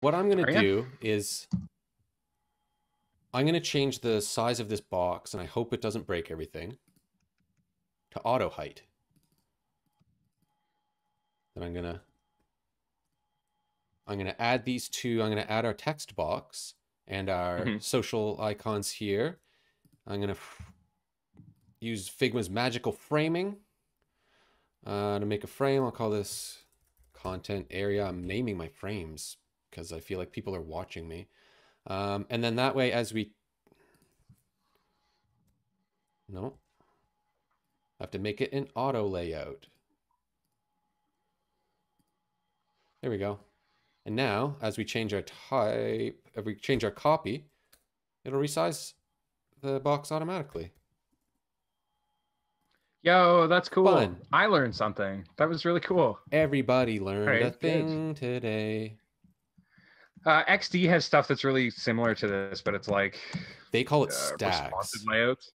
What I'm going to Are you? do is I'm going to change the size of this box, and I hope it doesn't break everything, to auto height. Then I'm gonna add these two. I'm gonna add our text box and our Hmm. social icons here. I'm gonna use Figma's magical framing to make a frame. I'll call this content area. I'm naming my frames because I feel like people are watching me. And then that way, as we no, I have to make it an auto layout. There we go. And now, as we change our type, if we change our copy, it'll resize the box automatically. Yo, that's cool. Fun. I learned something. That was really cool. Everybody All learned a right, good. thing today. XD has stuff that's really similar to this, but it's like They call it responsive stacks. layouts.